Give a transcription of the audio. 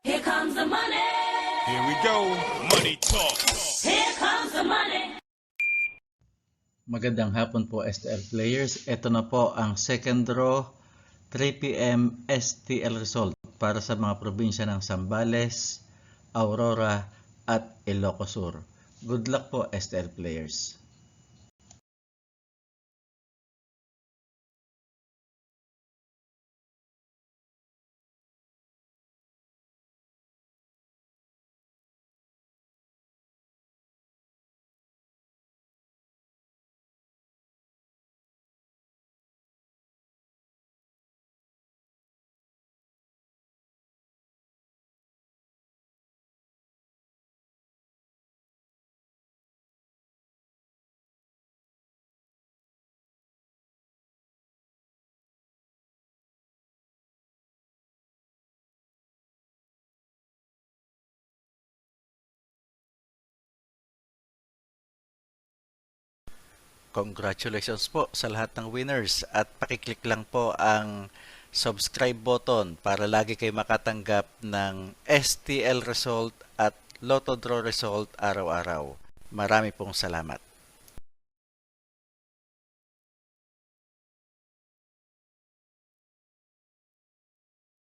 Here comes the money. Here we go. Money talk. Here comes the money. Magandang hapon po STL players. Ito na po ang second draw 3 PM STL result para sa mga probinsya ng Zambales, Aurora at Ilocos Sur. Good luck po STL players. Congratulations po sa lahat ng winners at pakiclick lang po ang subscribe button para lagi kayo makatanggap ng STL result at Lotto Draw result araw-araw. Marami pong salamat.